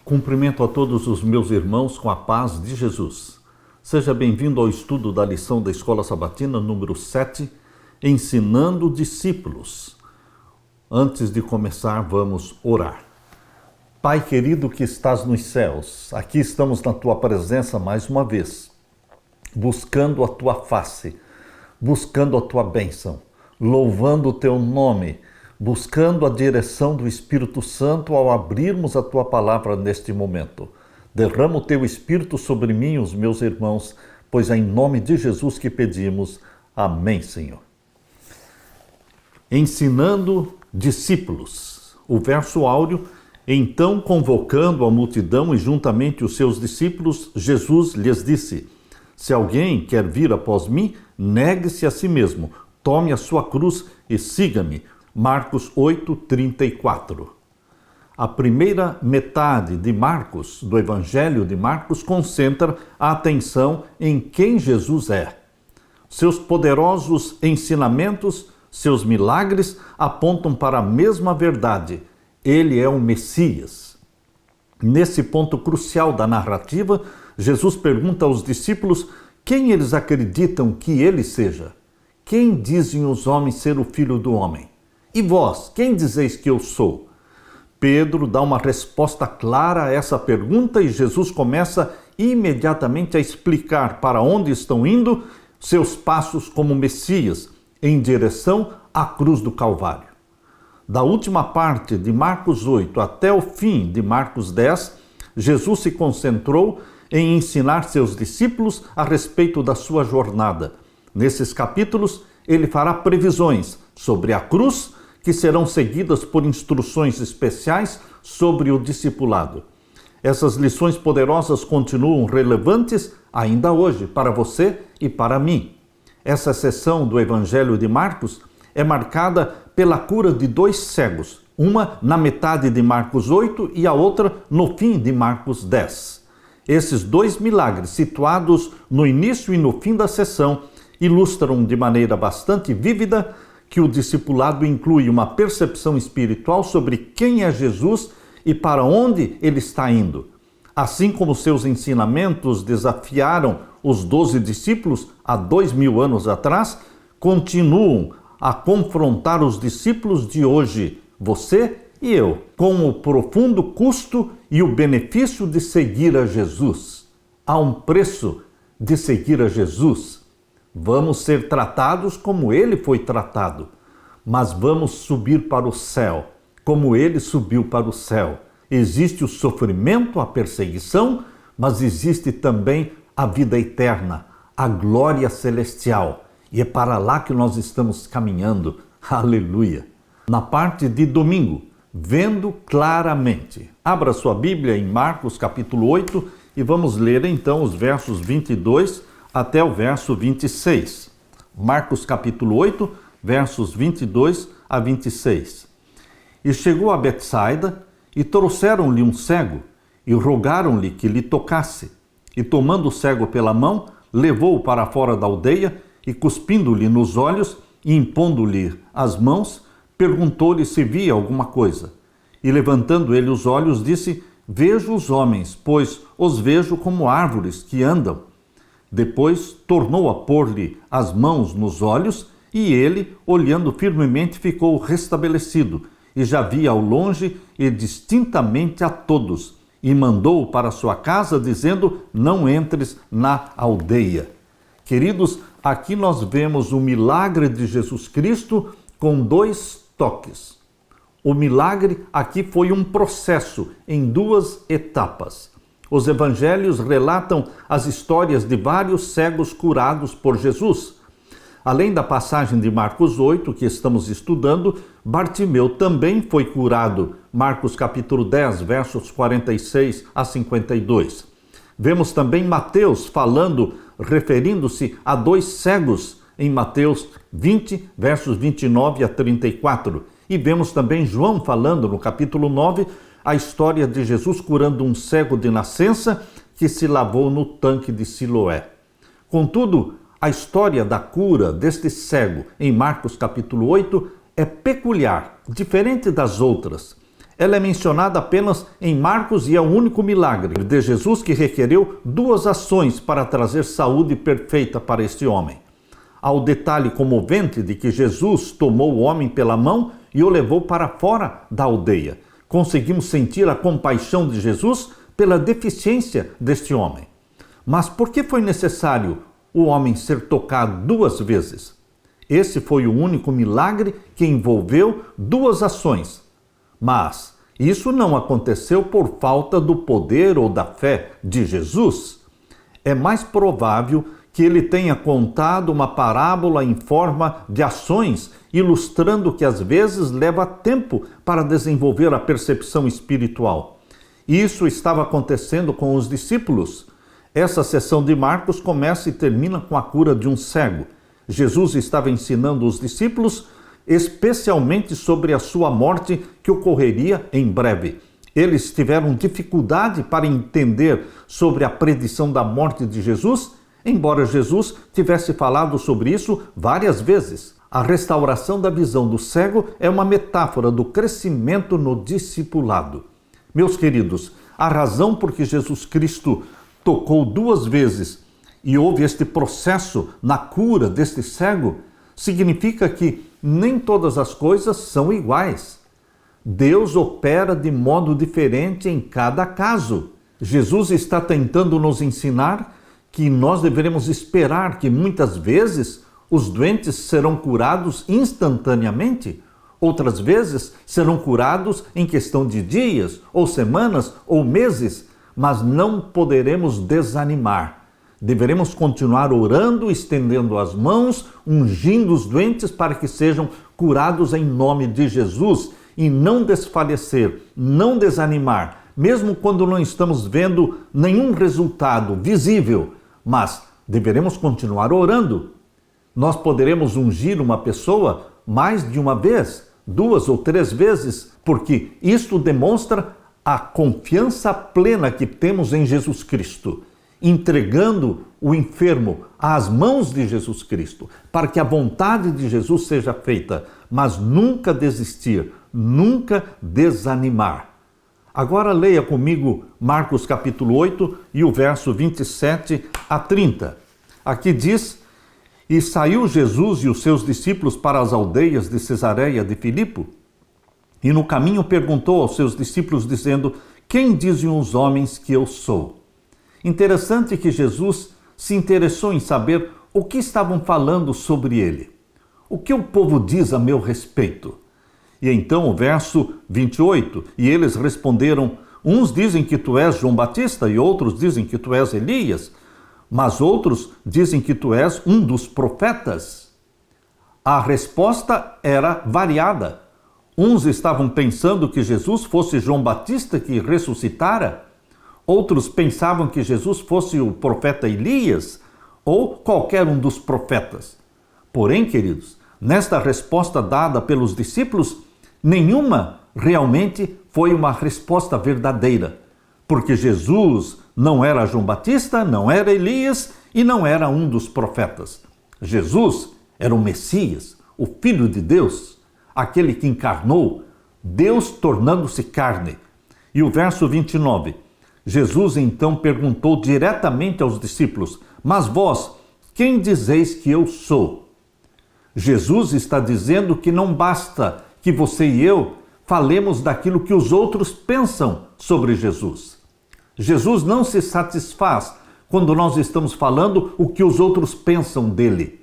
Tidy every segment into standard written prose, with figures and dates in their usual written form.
Cumprimento a todos os meus irmãos com a paz de Jesus. Seja bem-vindo ao estudo da lição da Escola Sabatina número 7, Ensinando Discípulos. Antes de começar, vamos orar. Pai querido que estás nos céus, aqui estamos na Tua presença mais uma vez, buscando a Tua face, buscando a Tua bênção, louvando o Teu nome, buscando a direção do Espírito Santo ao abrirmos a Tua palavra neste momento. Derrama o Teu Espírito sobre mim e os meus irmãos, pois é em nome de Jesus que pedimos. Amém, Senhor. Ensinando discípulos. O verso áureo: então, convocando a multidão e juntamente os seus discípulos, Jesus lhes disse: se alguém quer vir após mim, negue-se a si mesmo, tome a sua cruz e siga-me. Marcos 8:34. A primeira metade de Marcos, do Evangelho de Marcos, concentra a atenção em quem Jesus é. Seus poderosos ensinamentos, seus milagres apontam para a mesma verdade: ele é o Messias. Nesse ponto crucial da narrativa, Jesus pergunta aos discípulos quem eles acreditam que ele seja. Quem dizem os homens ser o Filho do Homem? E vós, quem dizeis que eu sou? Pedro dá uma resposta clara a essa pergunta e Jesus começa imediatamente a explicar para onde estão indo seus passos como Messias, em direção à cruz do Calvário. Da última parte de Marcos 8 até o fim de Marcos 10, Jesus se concentrou em ensinar seus discípulos a respeito da sua jornada. Nesses capítulos, ele fará previsões sobre a cruz, que serão seguidas por instruções especiais sobre o discipulado. Essas lições poderosas continuam relevantes ainda hoje para você e para mim. Essa seção do Evangelho de Marcos é marcada pela cura de 2 cegos, uma na metade de Marcos 8 e a outra no fim de Marcos 10. Esses 2 milagres, situados no início e no fim da sessão, ilustram de maneira bastante vívida que o discipulado inclui uma percepção espiritual sobre quem é Jesus e para onde ele está indo. Assim como seus ensinamentos desafiaram os 12 discípulos há 2000 anos atrás, continuam a confrontar os discípulos de hoje, você e eu, com o profundo custo e o benefício de seguir a Jesus. Há um preço de seguir a Jesus. Vamos ser tratados como ele foi tratado, mas vamos subir para o céu, como ele subiu para o céu. Existe o sofrimento, a perseguição, mas existe também a vida eterna, a glória celestial. E é para lá que nós estamos caminhando. Aleluia! Na parte de domingo, vendo claramente. Abra sua Bíblia em Marcos capítulo 8 e vamos ler então os versos 22 até o verso 26. Marcos capítulo 8, versos 22 a 26. E chegou a Betsaida, e trouxeram-lhe um cego, e rogaram-lhe que lhe tocasse. E tomando o cego pela mão, levou-o para fora da aldeia, e cuspindo-lhe nos olhos, e impondo-lhe as mãos, perguntou-lhe se via alguma coisa. E levantando ele os olhos, disse: vejo os homens, pois os vejo como árvores que andam. Depois tornou a pôr-lhe as mãos nos olhos, e ele, olhando firmemente, ficou restabelecido, e já via ao longe e distintamente a todos, e mandou para sua casa, dizendo: não entres na aldeia. Queridos, aqui nós vemos o milagre de Jesus Cristo com 2 toques. O milagre aqui foi um processo em 2 etapas. Os evangelhos relatam as histórias de vários cegos curados por Jesus. Além da passagem de Marcos 8, que estamos estudando, Bartimeu também foi curado. Marcos capítulo 10, versos 46 a 52. Vemos também Mateus falando, referindo-se a 2 cegos em Mateus 20, versos 29 a 34. E vemos também João falando no capítulo 9, a história de Jesus curando um cego de nascença que se lavou no tanque de Siloé. Contudo, a história da cura deste cego em Marcos capítulo 8 é peculiar, diferente das outras. Ela é mencionada apenas em Marcos e é o único milagre de Jesus que requereu 2 ações para trazer saúde perfeita para este homem. Há o detalhe comovente de que Jesus tomou o homem pela mão e o levou para fora da aldeia. Conseguimos sentir a compaixão de Jesus pela deficiência deste homem. Mas por que foi necessário o homem ser tocado 2 vezes? Esse foi o único milagre que envolveu 2 ações. Mas isso não aconteceu por falta do poder ou da fé de Jesus. É mais provável que ele tenha contado uma parábola em forma de ações, ilustrando que às vezes leva tempo para desenvolver a percepção espiritual. Isso estava acontecendo com os discípulos. Essa seção de Marcos começa e termina com a cura de um cego. Jesus estava ensinando os discípulos especialmente sobre a sua morte que ocorreria em breve. Eles tiveram dificuldade para entender sobre a predição da morte de Jesus, embora Jesus tivesse falado sobre isso várias vezes. A restauração da visão do cego é uma metáfora do crescimento no discipulado. Meus queridos, a razão por que Jesus Cristo tocou 2 vezes e houve este processo na cura deste cego significa que nem todas as coisas são iguais. Deus opera de modo diferente em cada caso. Jesus está tentando nos ensinar que nós deveremos esperar que muitas vezes os doentes serão curados instantaneamente, outras vezes serão curados em questão de dias, ou semanas, ou meses, mas não poderemos desanimar. Deveremos continuar orando, estendendo as mãos, ungindo os doentes para que sejam curados em nome de Jesus e não desfalecer, não desanimar, mesmo quando não estamos vendo nenhum resultado visível, mas deveremos continuar orando. Nós poderemos ungir uma pessoa mais de uma vez, 2 ou 3 vezes, porque isto demonstra a confiança plena que temos em Jesus Cristo, entregando o enfermo às mãos de Jesus Cristo, para que a vontade de Jesus seja feita, mas nunca desistir, nunca desanimar. Agora leia comigo Marcos capítulo 8 e o verso 27 a 30. Aqui diz: E saiu Jesus e os seus discípulos para as aldeias de Cesareia de Filipe, e no caminho perguntou aos seus discípulos, dizendo: Quem dizem os homens que eu sou? Interessante que Jesus se interessou em saber o que estavam falando sobre ele. O que o povo diz a meu respeito? E então o verso 28, e eles responderam: Uns dizem que tu és João Batista, e outros dizem que tu és Elias, mas outros dizem que tu és um dos profetas. A resposta era variada. Uns estavam pensando que Jesus fosse João Batista que ressuscitara, outros pensavam que Jesus fosse o profeta Elias ou qualquer um dos profetas. Porém, queridos, nesta resposta dada pelos discípulos, nenhuma realmente foi uma resposta verdadeira, porque Jesus não era João Batista, não era Elias e não era um dos profetas. Jesus era o Messias, o Filho de Deus, aquele que encarnou, Deus tornando-se carne. E o verso 29, Jesus então perguntou diretamente aos discípulos: Mas vós, quem dizeis que eu sou? Jesus está dizendo que não basta que você e eu falemos daquilo que os outros pensam sobre Jesus. Jesus não se satisfaz quando nós estamos falando o que os outros pensam dele.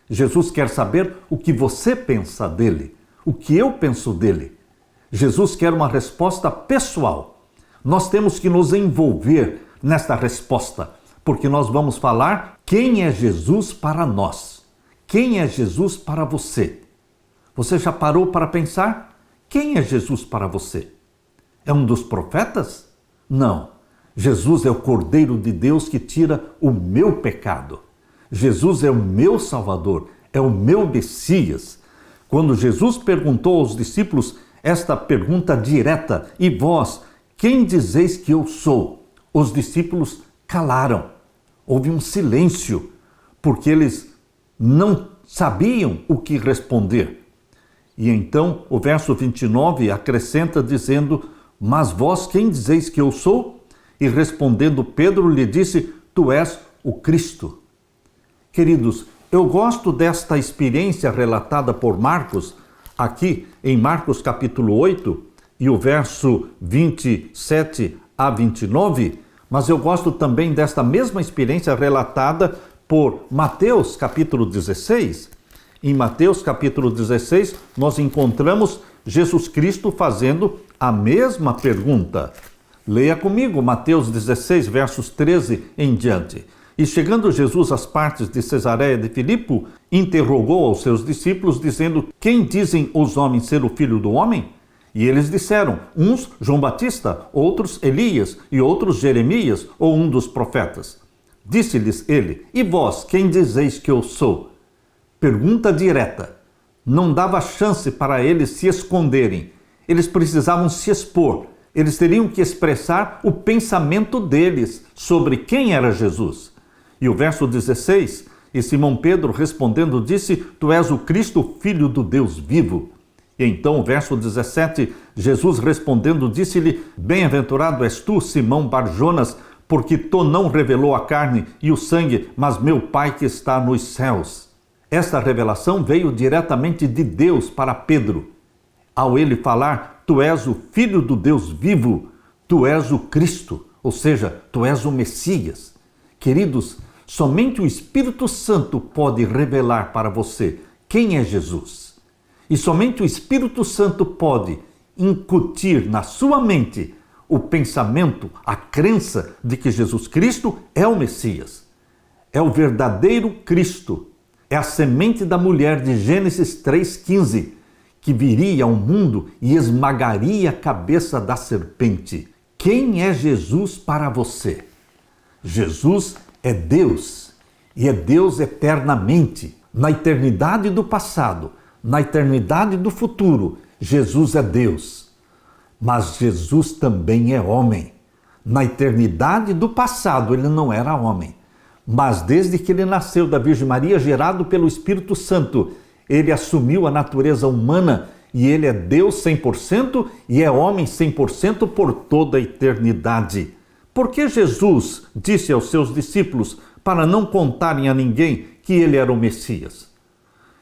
Jesus quer saber o que você pensa dele, o que eu penso dele. Jesus quer uma resposta pessoal. Nós temos que nos envolver nesta resposta, porque nós vamos falar quem é Jesus para nós. Quem é Jesus para você? Você já parou para pensar? Quem é Jesus para você? É um dos profetas? Não. Jesus é o Cordeiro de Deus que tira o meu pecado. Jesus é o meu Salvador, é o meu Messias. Quando Jesus perguntou aos discípulos esta pergunta direta: E vós, quem dizeis que eu sou? Os discípulos calaram. Houve um silêncio, porque eles não sabiam o que responder. E então o verso 29 acrescenta dizendo: mas vós quem dizeis que eu sou? E respondendo Pedro lhe disse: tu és o Cristo. Queridos, eu gosto desta experiência relatada por Marcos, aqui em Marcos capítulo 8, e o verso 27 a 29, mas eu gosto também desta mesma experiência relatada por Mateus capítulo 16. Em Mateus capítulo 16, nós encontramos Jesus Cristo fazendo a mesma pergunta. Leia comigo Mateus 16, versos 13 em diante. E chegando Jesus às partes de Cesareia de Filipe, interrogou aos seus discípulos, dizendo: quem dizem os homens ser o Filho do Homem? E eles disseram: uns João Batista, outros Elias, e outros Jeremias, ou um dos profetas. Disse-lhes ele: e vós, quem dizeis que eu sou? Pergunta direta. Não dava chance para eles se esconderem. Eles precisavam se expor. Eles teriam que expressar o pensamento deles sobre quem era Jesus. E o verso 16, e Simão Pedro respondendo disse: tu és o Cristo, filho do Deus vivo. E então o verso 17, Jesus respondendo disse-lhe: bem-aventurado és tu, Simão Bar-Jonas, porque tu não revelou a carne e o sangue, mas meu Pai que está nos céus. Esta revelação veio diretamente de Deus para Pedro. Ao ele falar: tu és o Filho do Deus vivo, tu és o Cristo, ou seja, tu és o Messias. Queridos, somente o Espírito Santo pode revelar para você quem é Jesus. E somente o Espírito Santo pode incutir na sua mente o pensamento, a crença de que Jesus Cristo é o Messias. É o verdadeiro Cristo. É a semente da mulher de Gênesis 3,15, que viria ao mundo e esmagaria a cabeça da serpente. Quem é Jesus para você? Jesus é Deus, e é Deus eternamente. Na eternidade do passado, na eternidade do futuro, Jesus é Deus. Mas Jesus também é homem. Na eternidade do passado, ele não era homem. Mas desde que ele nasceu da Virgem Maria, gerado pelo Espírito Santo, ele assumiu a natureza humana e ele é Deus 100% e é homem 100% por toda a eternidade. Por que Jesus disse aos seus discípulos para não contarem a ninguém que ele era o Messias?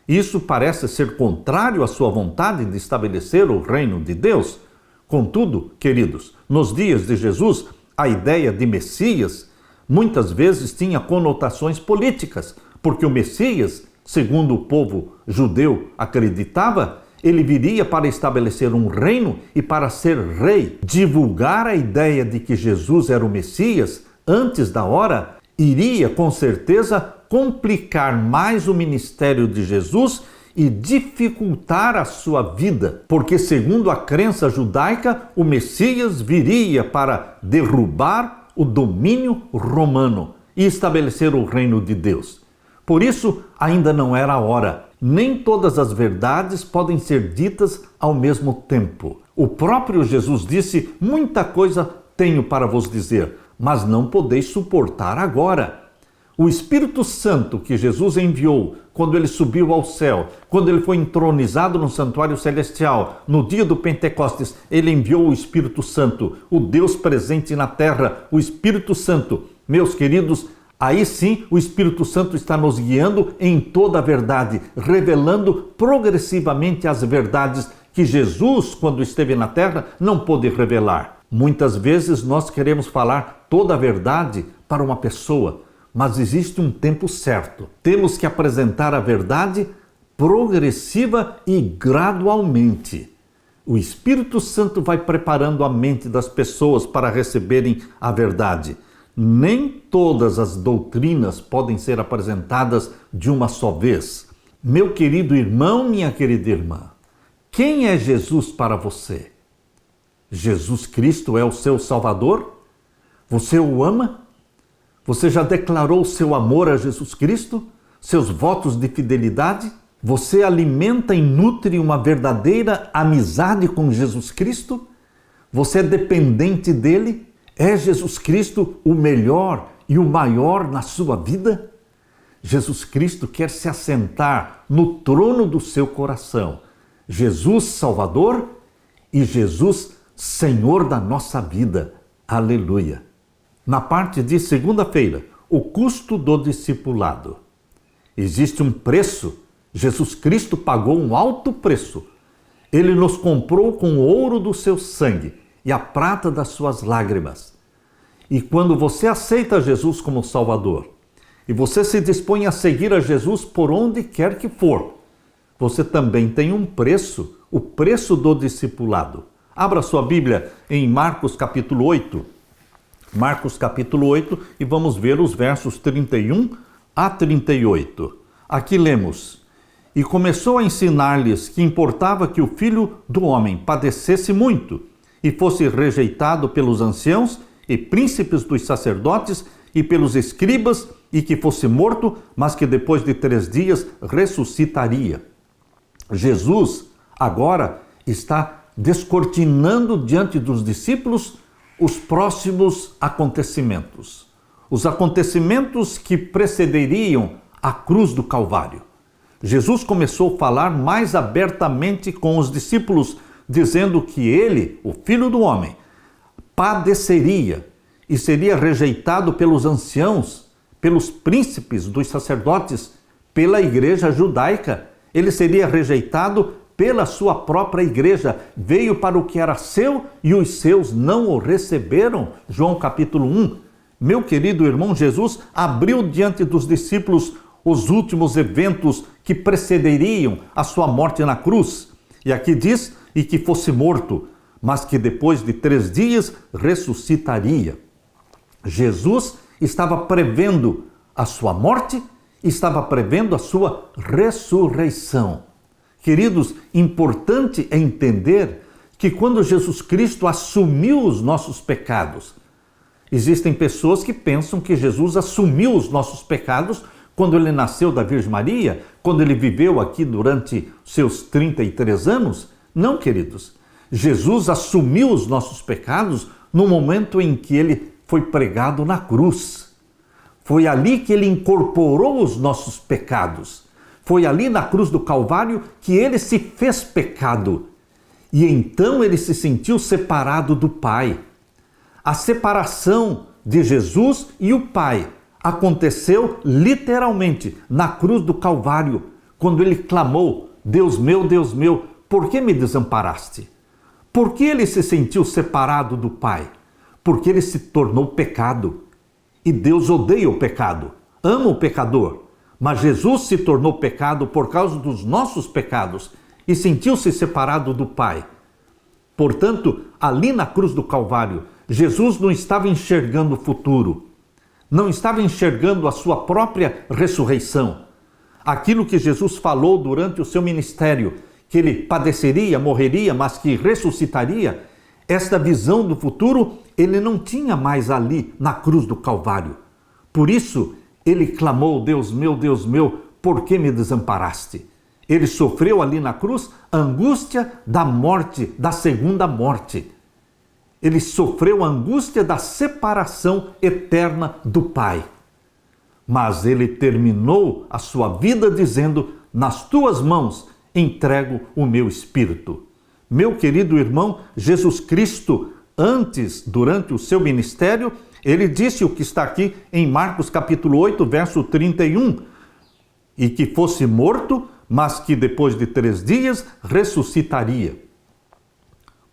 Isso parece ser contrário à sua vontade de estabelecer o reino de Deus. Contudo, queridos, nos dias de Jesus, a ideia de Messias muitas vezes tinha conotações políticas, porque o Messias, segundo o povo judeu acreditava, ele viria para estabelecer um reino e para ser rei. Divulgar a ideia de que Jesus era o Messias antes da hora iria com certeza complicar mais o ministério de Jesus e dificultar a sua vida, porque segundo a crença judaica, o Messias viria para derrubar o domínio romano e estabelecer o reino de Deus. Por isso, ainda não era a hora. Nem todas as verdades podem ser ditas ao mesmo tempo. O próprio Jesus disse: muita coisa tenho para vos dizer, mas não podeis suportar agora. O Espírito Santo que Jesus enviou quando ele subiu ao céu, quando ele foi entronizado no santuário celestial, no dia do Pentecostes, ele enviou o Espírito Santo, o Deus presente na terra, o Espírito Santo. Meus queridos, aí sim o Espírito Santo está nos guiando em toda a verdade, revelando progressivamente as verdades que Jesus, quando esteve na terra, não pôde revelar. Muitas vezes nós queremos falar toda a verdade para uma pessoa, mas existe um tempo certo. Temos que apresentar a verdade progressiva e gradualmente. O Espírito Santo vai preparando a mente das pessoas para receberem a verdade. Nem todas as doutrinas podem ser apresentadas de uma só vez. Meu querido irmão, minha querida irmã, quem é Jesus para você? Jesus Cristo é o seu Salvador? Você o ama? Você já declarou seu amor a Jesus Cristo? Seus votos de fidelidade? Você alimenta e nutre uma verdadeira amizade com Jesus Cristo? Você é dependente dele? É Jesus Cristo o melhor e o maior na sua vida? Jesus Cristo quer se assentar no trono do seu coração. Jesus Salvador e Jesus Senhor da nossa vida. Aleluia. Na parte de segunda-feira, o custo do discipulado. Existe um preço. Jesus Cristo pagou um alto preço. Ele nos comprou com o ouro do seu sangue e a prata das suas lágrimas. E quando você aceita Jesus como Salvador, e você se dispõe a seguir a Jesus por onde quer que for, você também tem um preço, o preço do discipulado. Abra sua Bíblia em Marcos capítulo 8. Marcos capítulo 8 e vamos ver os versos 31 a 38. Aqui lemos: E começou a ensinar-lhes que importava que o Filho do Homem padecesse muito e fosse rejeitado pelos anciãos e príncipes dos sacerdotes e pelos escribas, e que fosse morto, mas que depois de 3 dias ressuscitaria. Jesus agora está descortinando diante dos discípulos os próximos acontecimentos. Os acontecimentos que precederiam a cruz do Calvário. Jesus começou a falar mais abertamente com os discípulos, dizendo que ele, o Filho do Homem, padeceria e seria rejeitado pelos anciãos, pelos príncipes dos sacerdotes, pela igreja judaica. Ele seria rejeitado pela sua própria igreja. Veio para o que era seu e os seus não o receberam. João capítulo 1. Meu querido irmão, Jesus abriu diante dos discípulos os últimos eventos que precederiam a sua morte na cruz. E aqui diz, e que fosse morto, mas que depois de 3 dias ressuscitaria. Jesus estava prevendo a sua morte, estava prevendo a sua ressurreição. Queridos, importante é entender que quando Jesus Cristo assumiu os nossos pecados, existem pessoas que pensam que Jesus assumiu os nossos pecados quando ele nasceu da Virgem Maria, quando ele viveu aqui durante seus 33 anos. Não, queridos. Jesus assumiu os nossos pecados no momento em que ele foi pregado na cruz. Foi ali que ele incorporou os nossos pecados. Foi ali na cruz do Calvário que ele se fez pecado. E então ele se sentiu separado do Pai. A separação de Jesus e o Pai aconteceu literalmente na cruz do Calvário, quando ele clamou: Deus meu, por que me desamparaste? Por que ele se sentiu separado do Pai? Porque ele se tornou pecado. E Deus odeia o pecado, ama o pecador. Mas Jesus se tornou pecado por causa dos nossos pecados e sentiu-se separado do Pai. Portanto, ali na cruz do Calvário, Jesus não estava enxergando o futuro, não estava enxergando a sua própria ressurreição. Aquilo que Jesus falou durante o seu ministério, que ele padeceria, morreria, mas que ressuscitaria, esta visão do futuro ele não tinha mais ali na cruz do Calvário. Por isso, ele clamou: Deus meu, por que me desamparaste? Ele sofreu ali na cruz a angústia da morte, da segunda morte. Ele sofreu a angústia da separação eterna do Pai. Mas ele terminou a sua vida dizendo: nas tuas mãos entrego o meu espírito. Meu querido irmão, Jesus Cristo, durante o seu ministério, ele disse o que está aqui em Marcos capítulo 8, verso 31, e que fosse morto, mas que depois de 3 dias ressuscitaria.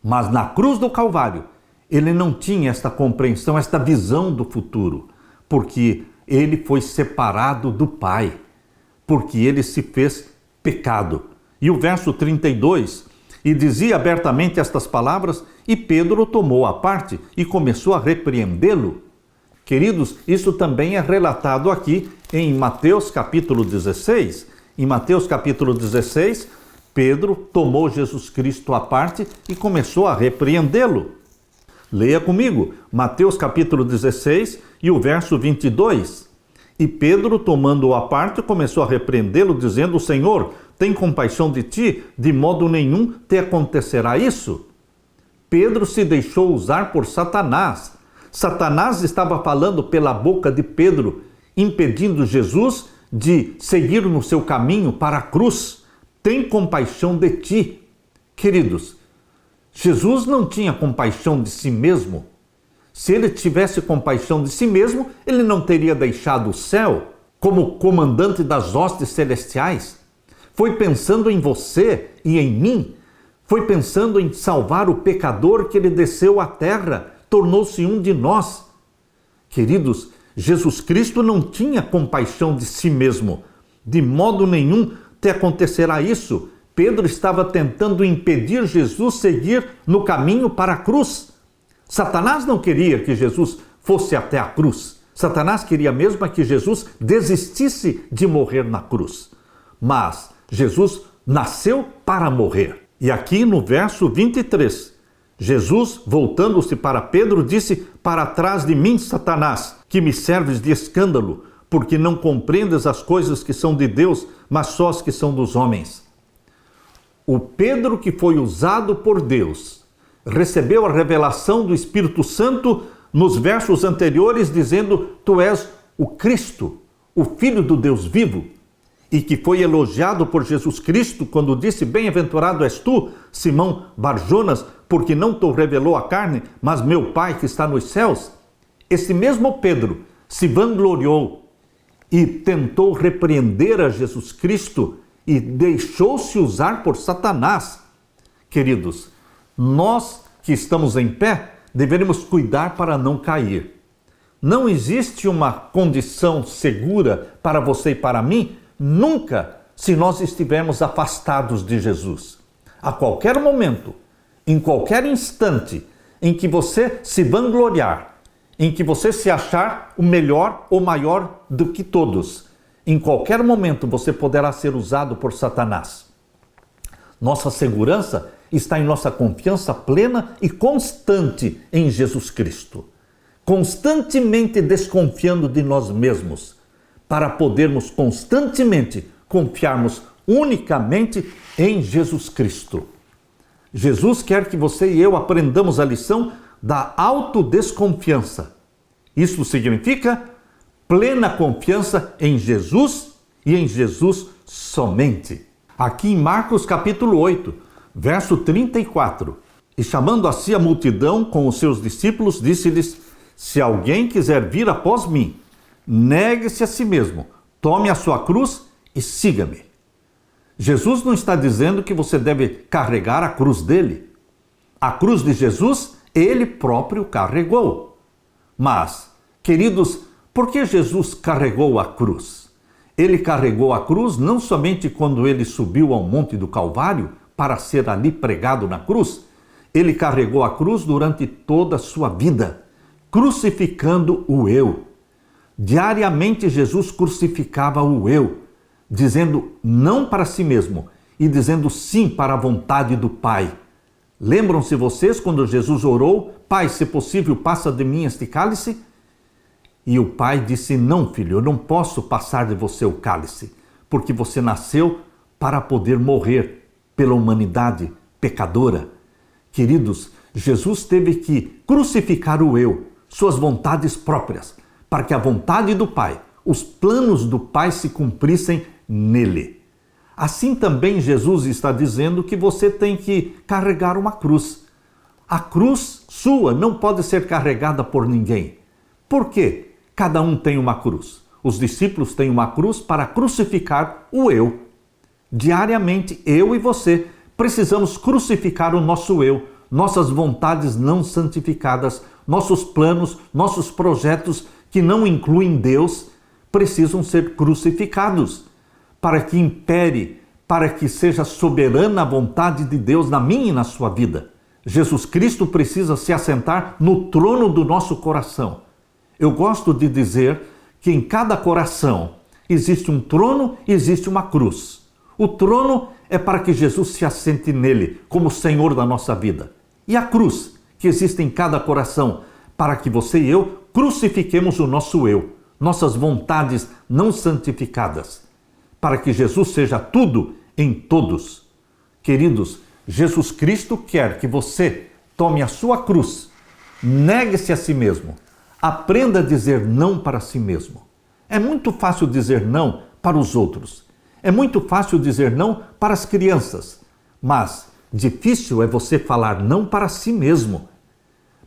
Mas na cruz do Calvário, ele não tinha esta compreensão, esta visão do futuro, porque ele foi separado do Pai, porque ele se fez pecado. E o verso 32, e dizia abertamente estas palavras, e Pedro tomou a parte e começou a repreendê-lo. Queridos, isso também é relatado aqui em Mateus capítulo 16. Em Mateus capítulo 16, Pedro tomou Jesus Cristo à parte e começou a repreendê-lo. Leia comigo, Mateus capítulo 16 e o verso 22. E Pedro, tomando-o à parte, começou a repreendê-lo, dizendo: Senhor, tem compaixão de ti, de modo nenhum te acontecerá isso. Pedro se deixou usar por Satanás. Satanás estava falando pela boca de Pedro, impedindo Jesus de seguir no seu caminho para a cruz. Tem compaixão de ti, Queridos, Jesus não tinha compaixão de si mesmo. Se ele tivesse compaixão de si mesmo, ele não teria deixado o céu como comandante das hostes celestiais. Foi pensando em você e em mim. Foi pensando em salvar o pecador que ele desceu à terra, tornou-se um de nós. Queridos, Jesus Cristo não tinha compaixão de si mesmo. De modo nenhum te acontecerá isso. Pedro estava tentando impedir Jesus seguir no caminho para a cruz. Satanás não queria que Jesus fosse até a cruz. Satanás queria mesmo que Jesus desistisse de morrer na cruz. Mas Jesus nasceu para morrer. E aqui no verso 23, Jesus, voltando-se para Pedro, disse: para trás de mim, Satanás, que me serves de escândalo, porque não compreendes as coisas que são de Deus, mas só as que são dos homens. O Pedro que foi usado por Deus recebeu a revelação do Espírito Santo nos versos anteriores, dizendo: tu és o Cristo, o Filho do Deus vivo, e que foi elogiado por Jesus Cristo quando disse: bem-aventurado és tu, Simão Barjonas, porque não te revelou a carne, mas meu Pai que está nos céus. Esse mesmo Pedro se vangloriou e tentou repreender a Jesus Cristo e deixou-se usar por Satanás. Queridos, nós que estamos em pé deveremos cuidar para não cair. Não existe uma condição segura para você e para mim, nunca, se nós estivermos afastados de Jesus. A qualquer momento, em qualquer instante em que você se vangloriar, em que você se achar o melhor ou maior do que todos, em qualquer momento você poderá ser usado por Satanás. Nossa segurança está em nossa confiança plena e constante em Jesus Cristo. Constantemente desconfiando de nós mesmos, para podermos constantemente confiarmos unicamente em Jesus Cristo. Jesus quer que você e eu aprendamos a lição da autodesconfiança. Isso significa plena confiança em Jesus e em Jesus somente. Aqui em Marcos capítulo 8, verso 34. E chamando a si a multidão com os seus discípulos, disse-lhes: se alguém quiser vir após mim, negue-se a si mesmo, tome a sua cruz e siga-me. Jesus não está dizendo que você deve carregar a cruz dele. A cruz de Jesus, ele próprio carregou. Mas, queridos, por que Jesus carregou a cruz? Ele carregou a cruz não somente quando ele subiu ao Monte do Calvário para ser ali pregado na cruz. Ele carregou a cruz durante toda a sua vida, crucificando o eu. Diariamente Jesus crucificava o eu, dizendo não para si mesmo e dizendo sim para a vontade do Pai. Lembram-se vocês quando Jesus orou: Pai, se possível, passa de mim este cálice? E o Pai disse: não, filho, eu não posso passar de você o cálice, porque você nasceu para poder morrer pela humanidade pecadora. Queridos, Jesus teve que crucificar o eu, suas vontades próprias, para que a vontade do Pai, os planos do Pai se cumprissem nele. Assim também Jesus está dizendo que você tem que carregar uma cruz. A cruz sua não pode ser carregada por ninguém. Por quê? Cada um tem uma cruz. Os discípulos têm uma cruz para crucificar o eu. Diariamente, eu e você precisamos crucificar o nosso eu, nossas vontades não santificadas, nossos planos, nossos projetos que não incluem Deus, precisam ser crucificados para que impere, para que seja soberana a vontade de Deus na minha e na sua vida. Jesus Cristo precisa se assentar no trono do nosso coração. Eu gosto de dizer que em cada coração existe um trono e existe uma cruz. O trono é para que Jesus se assente nele como Senhor da nossa vida. E a cruz, que existe em cada coração, para que você e eu crucifiquemos o nosso eu, nossas vontades não santificadas, para que Jesus seja tudo em todos. Queridos, Jesus Cristo quer que você tome a sua cruz, negue-se a si mesmo, aprenda a dizer não para si mesmo. É muito fácil dizer não para os outros. É muito fácil dizer não para as crianças. Mas Difícil é você falar não para si mesmo.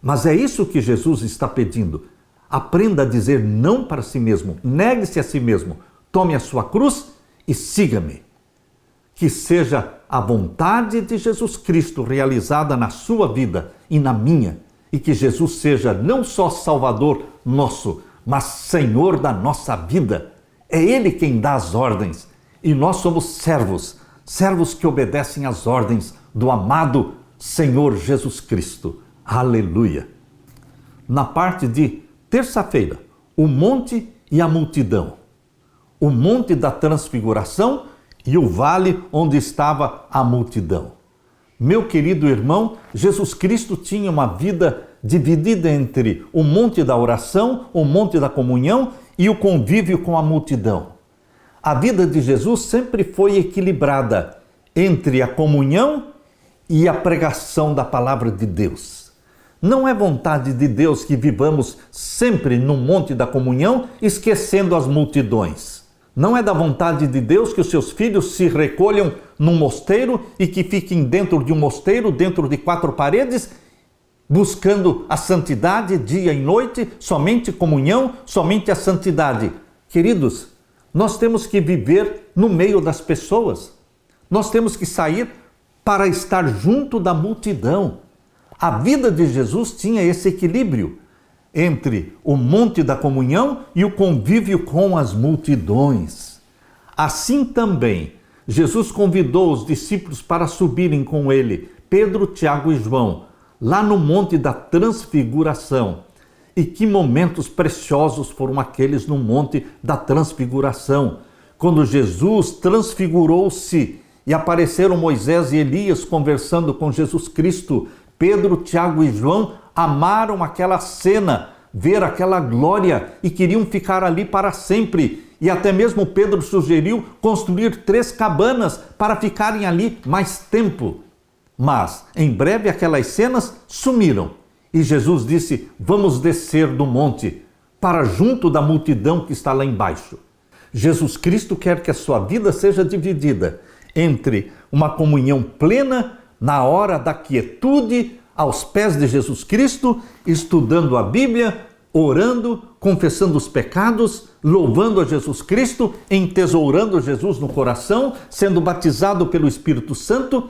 Mas é isso que Jesus está pedindo. Aprenda a dizer não para si mesmo. Negue-se a si mesmo. Tome a sua cruz e siga-me. Que seja a vontade de Jesus Cristo realizada na sua vida e na minha. E que Jesus seja não só Salvador nosso, mas Senhor da nossa vida. É Ele quem dá as ordens. E nós somos servos. Servos que obedecem às ordens do amado Senhor Jesus Cristo. Aleluia! Na parte de terça-feira, o monte e a multidão. O monte da transfiguração e o vale onde estava a multidão. Meu querido irmão, Jesus Cristo tinha uma vida dividida entre o monte da oração, o monte da comunhão e o convívio com a multidão. A vida de Jesus sempre foi equilibrada entre a comunhão e a pregação da palavra de Deus. Não é vontade de Deus que vivamos sempre no monte da comunhão, esquecendo as multidões. Não é da vontade de Deus que os seus filhos se recolham num mosteiro e que fiquem dentro de um mosteiro, dentro de 4 paredes, buscando a santidade dia e noite, somente comunhão, somente a santidade. Queridos, nós temos que viver no meio das pessoas. Nós temos que sair para estar junto da multidão. A vida de Jesus tinha esse equilíbrio entre o monte da comunhão e o convívio com as multidões. Assim também, Jesus convidou os discípulos para subirem com ele, Pedro, Tiago e João, lá no monte da transfiguração. E que momentos preciosos foram aqueles no monte da transfiguração, quando Jesus transfigurou-se e apareceram Moisés e Elias conversando com Jesus Cristo. Pedro, Tiago e João amaram aquela cena, ver aquela glória e queriam ficar ali para sempre. E até mesmo Pedro sugeriu construir 3 cabanas para ficarem ali mais tempo. Mas em breve aquelas cenas sumiram e Jesus disse: vamos descer do monte para junto da multidão que está lá embaixo. Jesus Cristo quer que a sua vida seja dividida entre uma comunhão plena na hora da quietude, aos pés de Jesus Cristo, estudando a Bíblia, orando, confessando os pecados, louvando a Jesus Cristo, entesourando Jesus no coração, sendo batizado pelo Espírito Santo.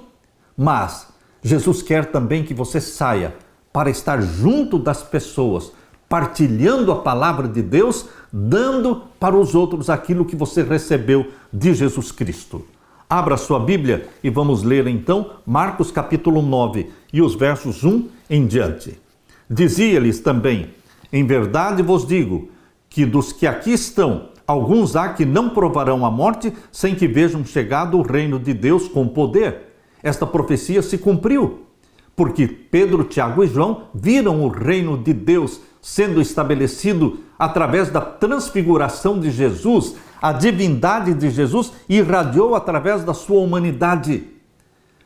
Mas Jesus quer também que você saia para estar junto das pessoas, partilhando a palavra de Deus, dando para os outros aquilo que você recebeu de Jesus Cristo. Abra sua Bíblia e vamos ler então Marcos capítulo 9 e os versos 1 em diante. Dizia-lhes também: em verdade vos digo que dos que aqui estão, alguns há que não provarão a morte sem que vejam chegado o reino de Deus com poder. Esta profecia se cumpriu, porque Pedro, Tiago e João viram o reino de Deus sendo estabelecido através da transfiguração de Jesus. A divindade de Jesus irradiou através da sua humanidade.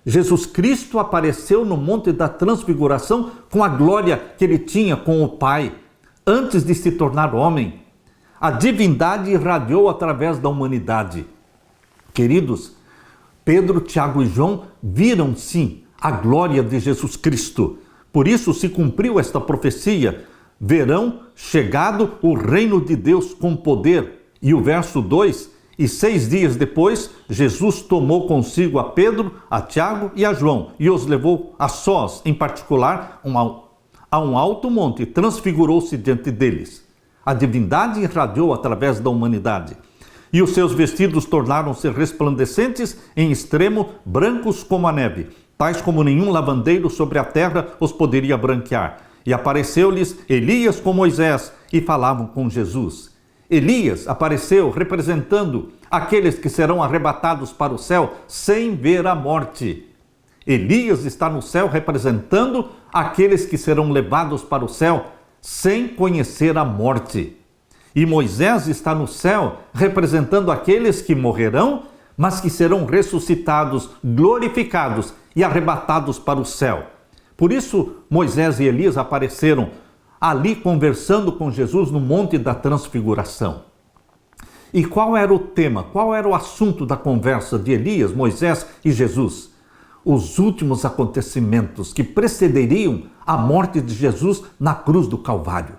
Jesus Cristo apareceu no monte da transfiguração com a glória que ele tinha com o Pai, antes de se tornar homem. A divindade irradiou através da humanidade. Queridos, Pedro, Tiago e João viram sim a glória de Jesus Cristo. Por isso se cumpriu esta profecia: verão chegado o reino de Deus com poder. E o verso 2: e 6 dias depois, Jesus tomou consigo a Pedro, a Tiago e a João e os levou a sós, em particular, a um alto monte, e transfigurou-se diante deles. A divindade irradiou através da humanidade. E os seus vestidos tornaram-se resplandecentes, em extremo, brancos como a neve, tais como nenhum lavandeiro sobre a terra os poderia branquear. E apareceu-lhes Elias com Moisés, e falavam com Jesus. Elias apareceu representando aqueles que serão arrebatados para o céu sem ver a morte. Elias está no céu representando aqueles que serão levados para o céu sem conhecer a morte. E Moisés está no céu representando aqueles que morrerão, mas que serão ressuscitados, glorificados e arrebatados para o céu. Por isso, Moisés e Elias apareceram ali conversando com Jesus no Monte da Transfiguração. E qual era o tema, qual era o assunto da conversa de Elias, Moisés e Jesus? os últimos acontecimentos que precederiam a morte de Jesus na cruz do Calvário.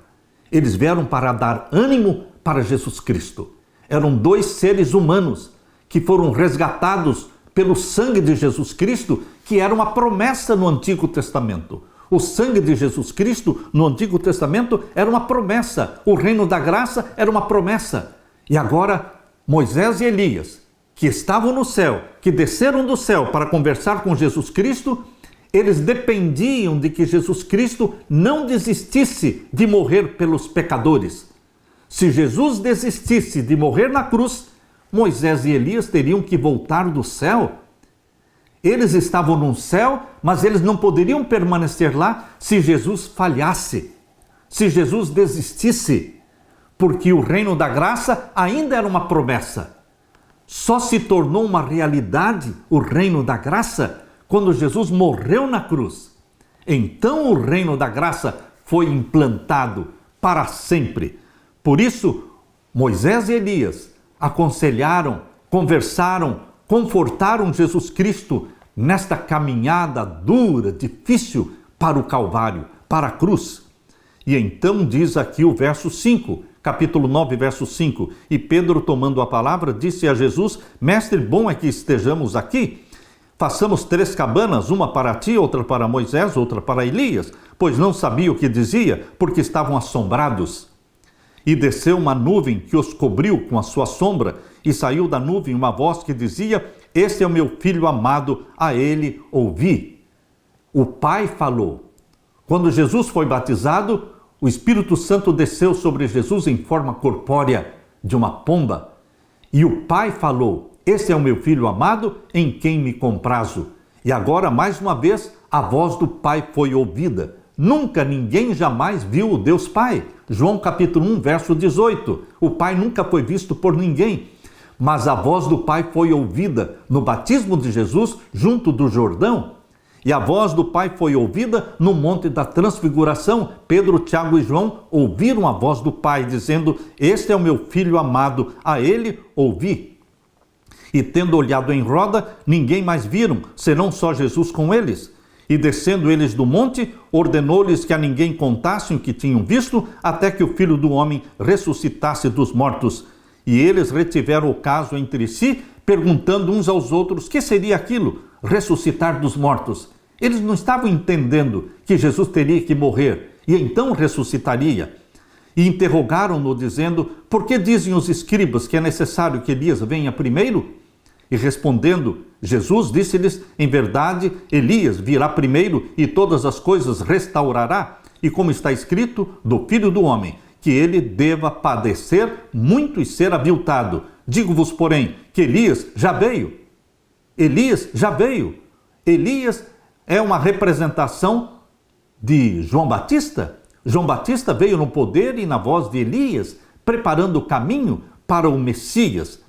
Eles vieram para dar ânimo para Jesus Cristo. Eram dois seres humanos que foram resgatados pelo sangue de Jesus Cristo, que era uma promessa no Antigo Testamento. O sangue de Jesus Cristo no Antigo Testamento era uma promessa. O reino da graça era uma promessa. E agora, Moisés e Elias, que estavam no céu, que desceram do céu para conversar com Jesus Cristo, eles dependiam de que Jesus Cristo não desistisse de morrer pelos pecadores. Se Jesus desistisse de morrer na cruz, Moisés e Elias teriam que voltar do céu. Eles estavam no céu, mas eles não poderiam permanecer lá se Jesus falhasse, se Jesus desistisse, porque o reino da graça ainda era uma promessa. Só se tornou uma realidade o reino da graça quando Jesus morreu na cruz. Então o reino da graça foi implantado para sempre. Por isso, Moisés e Elias aconselharam, conversaram, confortaram Jesus Cristo nesta caminhada dura, difícil para o Calvário, para a cruz. E então diz aqui o verso 5, capítulo 9, verso 5. E Pedro, tomando a palavra, disse a Jesus: Mestre, bom é que estejamos aqui. Façamos 3 cabanas, uma para ti, outra para Moisés, outra para Elias, pois não sabia o que dizia, porque estavam assombrados. E desceu uma nuvem que os cobriu com a sua sombra, e saiu da nuvem uma voz que dizia: Este é o meu filho amado, a ele ouvi. O Pai falou. Quando Jesus foi batizado, o Espírito Santo desceu sobre Jesus em forma corpórea de uma pomba. E o Pai falou: Este é o meu filho amado, em quem me comprazo. E agora, mais uma vez, a voz do Pai foi ouvida. Nunca ninguém jamais viu o Deus Pai. João capítulo 1, verso 18. O Pai nunca foi visto por ninguém. Mas a voz do Pai foi ouvida no batismo de Jesus junto do Jordão. E a voz do Pai foi ouvida no Monte da Transfiguração. Pedro, Tiago e João ouviram a voz do Pai, dizendo: Este é o meu filho amado, a ele ouvi. E tendo olhado em roda, ninguém mais viram, senão só Jesus com eles. E descendo eles do monte, ordenou-lhes que a ninguém contassem o que tinham visto, até que o Filho do Homem ressuscitasse dos mortos. E eles retiveram o caso entre si, perguntando uns aos outros: que seria aquilo, ressuscitar dos mortos? Eles não estavam entendendo que Jesus teria que morrer e então ressuscitaria. E interrogaram-no, dizendo: por que dizem os escribas que é necessário que Elias venha primeiro? E respondendo, Jesus disse-lhes: em verdade, Elias virá primeiro e todas as coisas restaurará. E como está escrito, do Filho do Homem, que ele deva padecer muito e ser aviltado. Digo-vos, porém, que Elias já veio. Elias já veio. Elias é uma representação de João Batista. João Batista veio no poder e na voz de Elias, preparando o caminho para o Messias.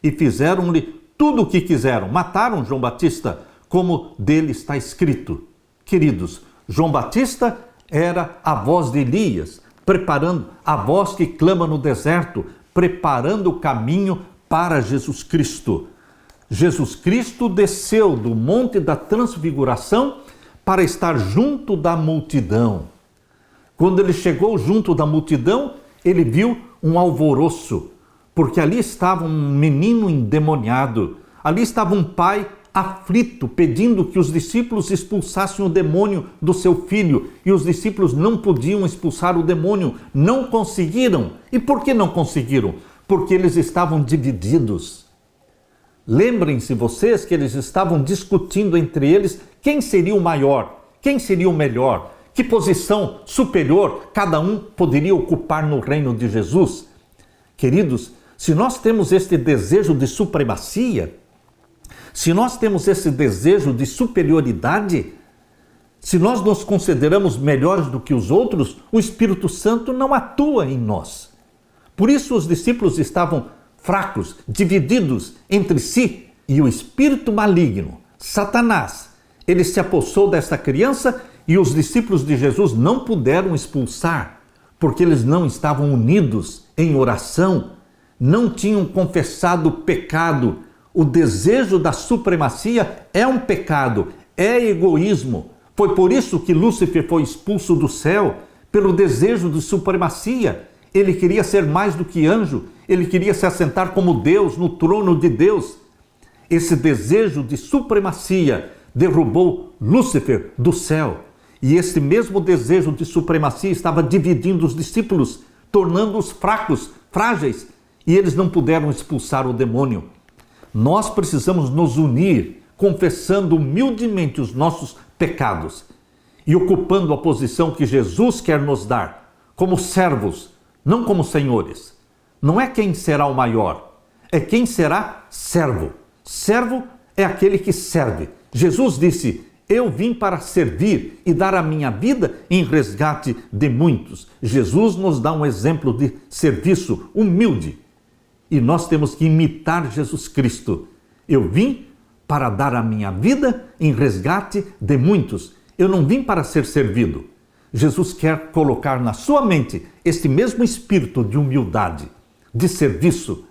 E fizeram-lhe tudo o que quiseram. Mataram João Batista, como dele está escrito. Queridos, João Batista era a voz de Elias, preparando a voz que clama no deserto, preparando o caminho para Jesus Cristo. Jesus Cristo desceu do Monte da Transfiguração para estar junto da multidão. Quando ele chegou junto da multidão, ele viu um alvoroço, porque ali estava um menino endemoniado, ali estava um pai aflito, pedindo que os discípulos expulsassem o demônio do seu filho, e os discípulos não podiam expulsar o demônio, não conseguiram. E por que não conseguiram? Porque eles estavam divididos. Lembrem-se vocês que eles estavam discutindo entre eles quem seria o maior, quem seria o melhor, que posição superior cada um poderia ocupar no reino de Jesus. Queridos, se nós temos este desejo de supremacia, se nós temos esse desejo de superioridade, se nós nos consideramos melhores do que os outros, o Espírito Santo não atua em nós. Por isso os discípulos estavam fracos, divididos entre si, e o espírito maligno, Satanás, ele se apossou desta criança e os discípulos de Jesus não puderam expulsar, porque eles não estavam unidos em oração, não tinham confessado o pecado. O desejo da supremacia é um pecado, é egoísmo. Foi por isso que Lúcifer foi expulso do céu, pelo desejo de supremacia. Ele queria ser mais do que anjo, ele queria se assentar como Deus no trono de Deus. Esse desejo de supremacia derrubou Lúcifer do céu. E esse mesmo desejo de supremacia estava dividindo os discípulos, tornando-os fracos, frágeis, e eles não puderam expulsar o demônio. Nós precisamos nos unir, confessando humildemente os nossos pecados e ocupando a posição que Jesus quer nos dar, como servos, não como senhores. Não é quem será o maior, é quem será servo. Servo é aquele que serve. Jesus disse: eu vim para servir e dar a minha vida em resgate de muitos. Jesus nos dá um exemplo de serviço humilde. E nós temos que imitar Jesus Cristo. Eu vim para dar a minha vida em resgate de muitos. Eu não vim para ser servido. Jesus quer colocar na sua mente este mesmo espírito de humildade, de serviço,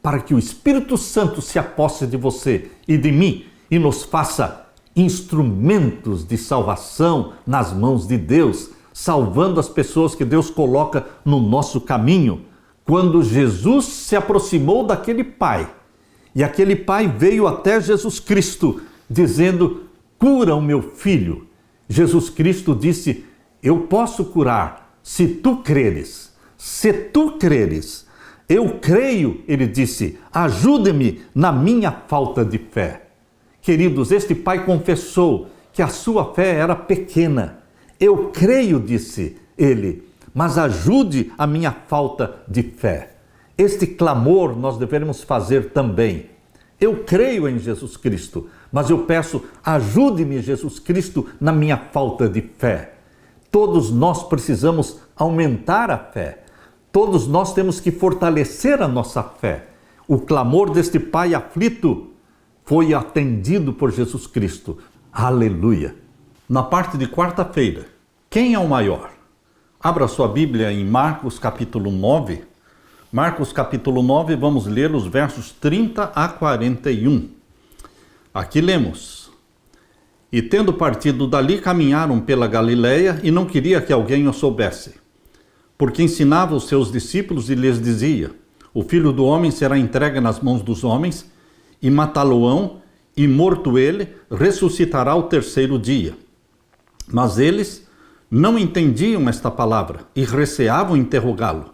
para que o Espírito Santo se aposse de você e de mim e nos faça instrumentos de salvação nas mãos de Deus, salvando as pessoas que Deus coloca no nosso caminho. Quando Jesus se aproximou daquele pai, e aquele pai veio até Jesus Cristo, dizendo: cura o meu filho. Jesus Cristo disse: eu posso curar, se tu creres. Se tu creres. Eu creio, ele disse, ajude-me na minha falta de fé. Queridos, este pai confessou que a sua fé era pequena. Eu creio, disse ele, mas ajude a minha falta de fé. Este clamor nós devemos fazer também. Eu creio em Jesus Cristo, mas eu peço, ajude-me, Jesus Cristo, na minha falta de fé. Todos nós precisamos aumentar a fé. Todos nós temos que fortalecer a nossa fé. O clamor deste pai aflito foi atendido por Jesus Cristo. Aleluia! Na parte de quarta-feira, quem é o maior? Abra sua Bíblia em Marcos capítulo 9. Marcos capítulo 9, vamos ler os versos 30 a 41. Aqui lemos: e tendo partido dali, caminharam pela Galileia, e não queria que alguém o soubesse, porque ensinava os seus discípulos e lhes dizia: o Filho do Homem será entregue nas mãos dos homens, e matá-lo-ão, e morto ele, ressuscitará ao terceiro dia. Mas eles não entendiam esta palavra, e receavam interrogá-lo.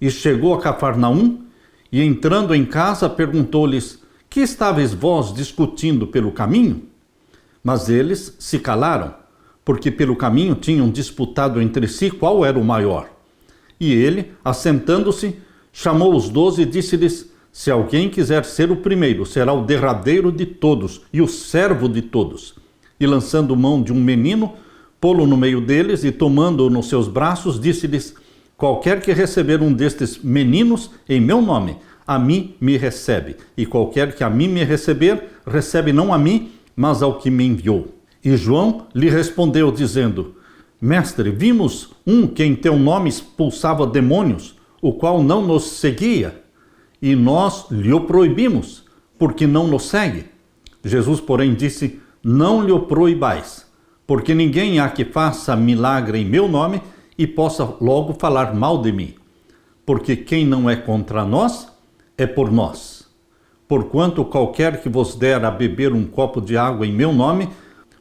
E chegou a Cafarnaum, e entrando em casa, perguntou-lhes: que estáveis vós discutindo pelo caminho? Mas eles se calaram, porque pelo caminho tinham disputado entre si qual era o maior. E ele, assentando-se, chamou os 12 e disse-lhes: se alguém quiser ser o primeiro, será o derradeiro de todos e o servo de todos. E lançando mão de um menino, pô-lo no meio deles e tomando-o nos seus braços, disse-lhes: qualquer que receber um destes meninos em meu nome, a mim me recebe. E qualquer que a mim me receber, recebe não a mim, mas ao que me enviou. E João lhe respondeu, dizendo: mestre, vimos um que em teu nome expulsava demônios, o qual não nos seguia, e nós lhe o proibimos, porque não nos segue. Jesus, porém, disse: não lhe o proibais, porque ninguém há que faça milagre em meu nome e possa logo falar mal de mim. Porque quem não é contra nós, é por nós. Porquanto qualquer que vos der a beber um copo de água em meu nome,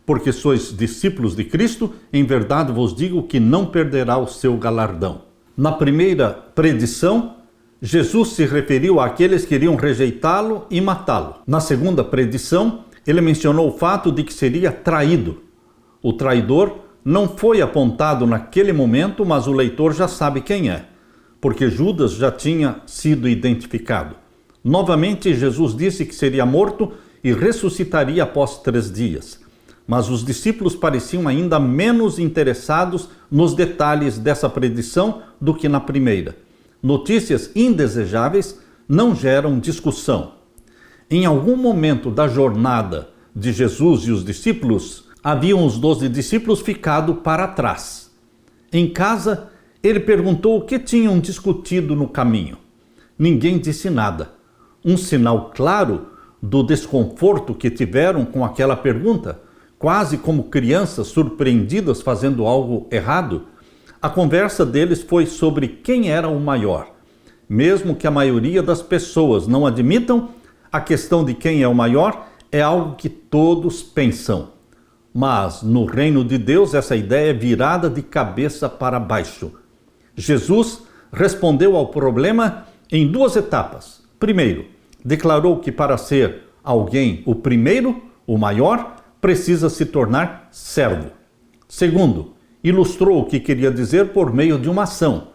porque sois discípulos de Cristo, em verdade vos digo que não perderá o seu galardão. Na primeira predição, Jesus se referiu àqueles que iriam rejeitá-lo e matá-lo. Na segunda predição, ele mencionou o fato de que seria traído. O traidor não foi apontado naquele momento, mas o leitor já sabe quem é, porque Judas já tinha sido identificado. Novamente, Jesus disse que seria morto e ressuscitaria após 3 dias. Mas os discípulos pareciam ainda menos interessados nos detalhes dessa predição do que na primeira. Notícias indesejáveis não geram discussão. Em algum momento da jornada de Jesus e os discípulos, haviam os 12 discípulos ficado para trás. Em casa, ele perguntou o que tinham discutido no caminho. Ninguém disse nada. Um sinal claro do desconforto que tiveram com aquela pergunta. quase como crianças surpreendidas fazendo algo errado, a conversa deles foi sobre quem era o maior. Mesmo que a maioria das pessoas não admitam, a questão de quem é o maior é algo que todos pensam. Mas no reino de Deus essa ideia é virada de cabeça para baixo. Jesus respondeu ao problema em 2 etapas. Primeiro, declarou que para ser alguém o primeiro, o maior, precisa se tornar servo. Segundo, ilustrou o que queria dizer por meio de uma ação.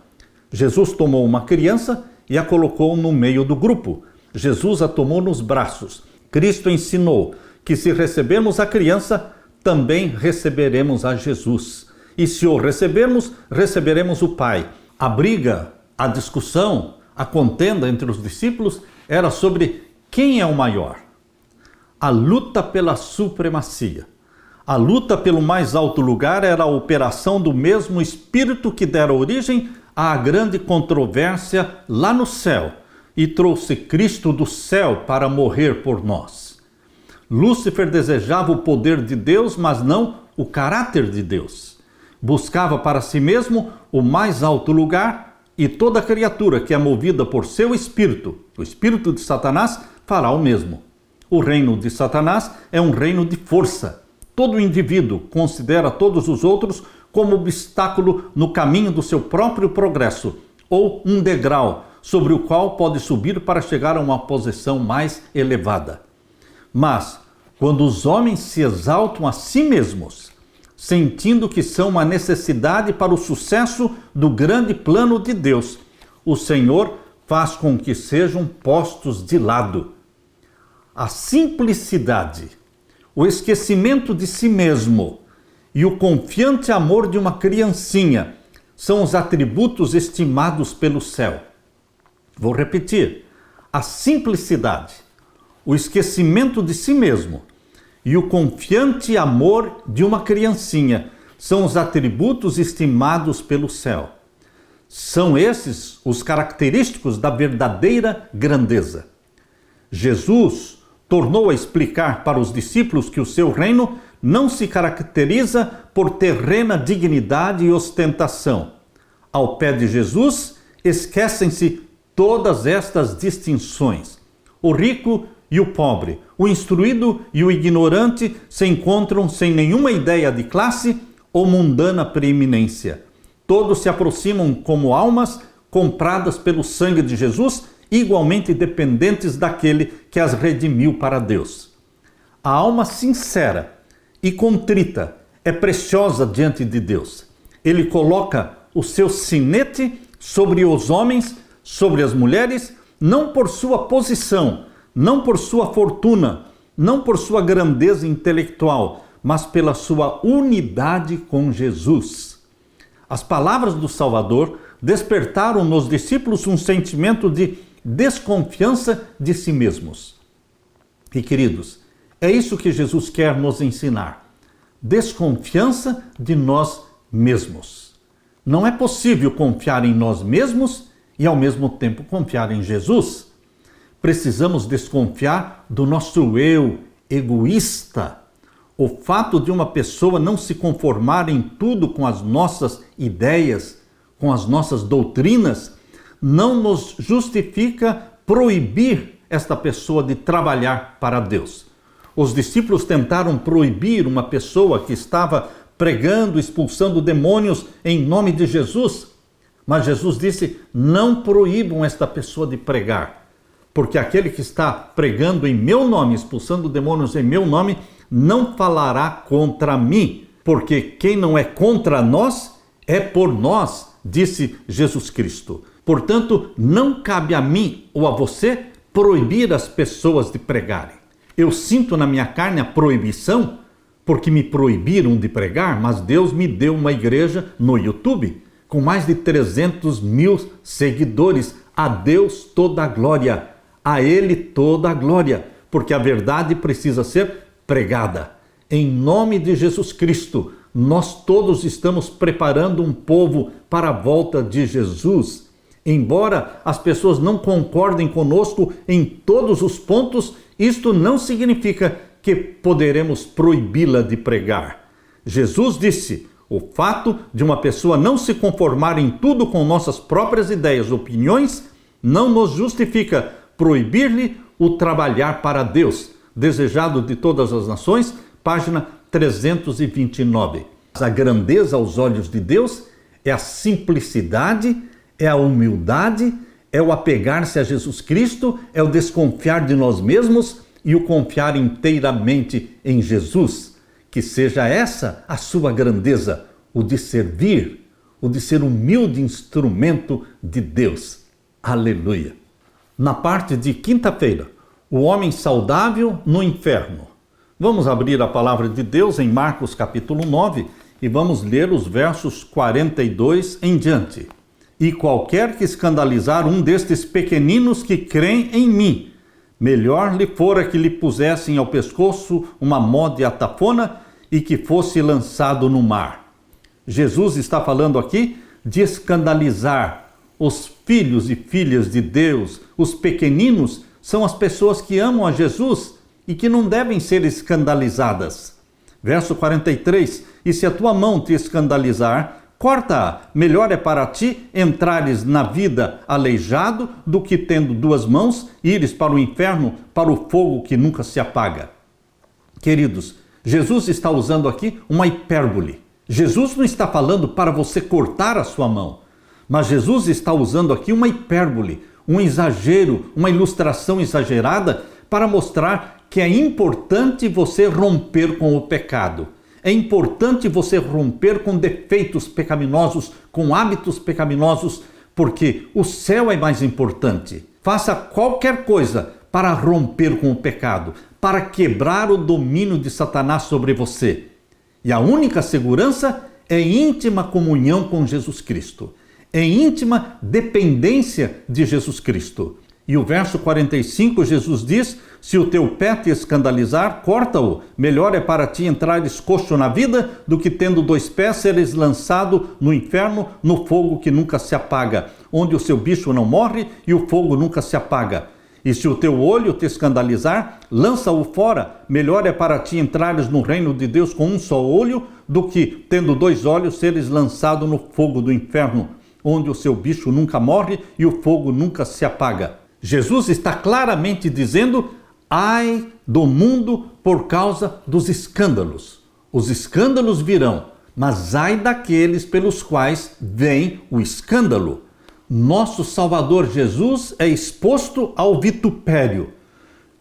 Jesus tomou uma criança e a colocou no meio do grupo. Jesus a tomou nos braços. Cristo ensinou que se recebermos a criança, também receberemos a Jesus. E se o recebermos, receberemos o Pai. A briga, a discussão, a contenda entre os discípulos era sobre quem é o maior. A luta pela supremacia. A luta pelo mais alto lugar era a operação do mesmo Espírito que dera origem à grande controvérsia lá no céu e trouxe Cristo do céu para morrer por nós. Lúcifer desejava o poder de Deus, mas não o caráter de Deus. Buscava para si mesmo o mais alto lugar e toda criatura que é movida por seu espírito, o espírito de Satanás, fará o mesmo. O reino de Satanás é um reino de força. Todo indivíduo considera todos os outros como obstáculo no caminho do seu próprio progresso, ou um degrau sobre o qual pode subir para chegar a uma posição mais elevada. Mas, quando os homens se exaltam a si mesmos, sentindo que são uma necessidade para o sucesso do grande plano de Deus, o Senhor faz com que sejam postos de lado. A simplicidade, o esquecimento de si mesmo e o confiante amor de uma criancinha são os atributos estimados pelo céu. Vou repetir: a simplicidade, o esquecimento de si mesmo e o confiante amor de uma criancinha são os atributos estimados pelo céu. São esses os característicos da verdadeira grandeza. Jesus tornou a explicar para os discípulos que o seu reino não se caracteriza por terrena dignidade e ostentação. Ao pé de Jesus, esquecem-se todas estas distinções. O rico e o pobre, o instruído e o ignorante se encontram sem nenhuma ideia de classe ou mundana preeminência. Todos se aproximam como almas compradas pelo sangue de Jesus, igualmente dependentes daquele que as redimiu para Deus. A alma sincera e contrita é preciosa diante de Deus. Ele coloca o seu sinete sobre os homens, sobre as mulheres, não por sua posição, não por sua fortuna, não por sua grandeza intelectual, mas pela sua unidade com Jesus. As palavras do Salvador despertaram nos discípulos um sentimento de desconfiança de si mesmos. E queridos, é isso que Jesus quer nos ensinar. Desconfiança de nós mesmos. Não é possível confiar em nós mesmos e ao mesmo tempo confiar em Jesus. Precisamos desconfiar do nosso eu egoísta. O fato de uma pessoa não se conformar em tudo com as nossas ideias, com as nossas doutrinas, não nos justifica proibir esta pessoa de trabalhar para Deus. Os discípulos tentaram proibir uma pessoa que estava pregando, expulsando demônios em nome de Jesus, mas Jesus disse: não proíbam esta pessoa de pregar, porque aquele que está pregando em meu nome, expulsando demônios em meu nome, não falará contra mim, porque quem não é contra nós é por nós, disse Jesus Cristo. Portanto, não cabe a mim ou a você proibir as pessoas de pregarem. Eu sinto na minha carne a proibição, porque me proibiram de pregar, mas Deus me deu uma igreja no YouTube, com mais de 300 mil seguidores. A Deus toda a glória, a Ele toda a glória, porque a verdade precisa ser pregada. Em nome de Jesus Cristo, nós todos estamos preparando um povo para a volta de Jesus. Embora as pessoas não concordem conosco em todos os pontos, isto não significa que poderemos proibi-la de pregar. Jesus disse: o fato de uma pessoa não se conformar em tudo com nossas próprias ideias, opiniões, não nos justifica proibir-lhe o trabalhar para Deus. Desejado de todas as nações, página 329. A grandeza aos olhos de Deus é a simplicidade, é a humildade, é o apegar-se a Jesus Cristo, é o desconfiar de nós mesmos e o confiar inteiramente em Jesus. Que seja essa a sua grandeza, o de servir, o de ser humilde instrumento de Deus. Aleluia! Na parte de quinta-feira, o homem saudável no inferno. Vamos abrir a palavra de Deus em Marcos capítulo 9 e vamos ler os versos 42 em diante. E qualquer que escandalizar um destes pequeninos que creem em mim, melhor lhe fora que lhe pusessem ao pescoço uma mó de atafona e que fosse lançado no mar. Jesus está falando aqui de escandalizar os filhos e filhas de Deus. Os pequeninos são as pessoas que amam a Jesus e que não devem ser escandalizadas. Verso 43, e se a tua mão te escandalizar, corta-a, melhor é para ti entrares na vida aleijado do que tendo duas mãos, ires para o inferno, para o fogo que nunca se apaga. Queridos, Jesus está usando aqui uma hipérbole. Jesus não está falando para você cortar a sua mão, mas Jesus está usando aqui uma hipérbole, um exagero, uma ilustração exagerada para mostrar que é importante você romper com o pecado. É importante você romper com defeitos pecaminosos, com hábitos pecaminosos, porque o céu é mais importante. Faça qualquer coisa para romper com o pecado, para quebrar o domínio de Satanás sobre você. E a única segurança é íntima comunhão com Jesus Cristo. É íntima dependência de Jesus Cristo. E o verso 45, Jesus diz: se o teu pé te escandalizar, corta-o. Melhor é para ti entrares coxo na vida do que tendo dois pés seres lançado no inferno, no fogo que nunca se apaga, onde o seu bicho não morre e o fogo nunca se apaga. E se o teu olho te escandalizar, lança-o fora. Melhor é para ti entrares no reino de Deus com um só olho do que tendo dois olhos seres lançado no fogo do inferno, onde o seu bicho nunca morre e o fogo nunca se apaga. Jesus está claramente dizendo: ai do mundo por causa dos escândalos. Os escândalos virão, mas ai daqueles pelos quais vem o escândalo. Nosso Salvador Jesus é exposto ao vitupério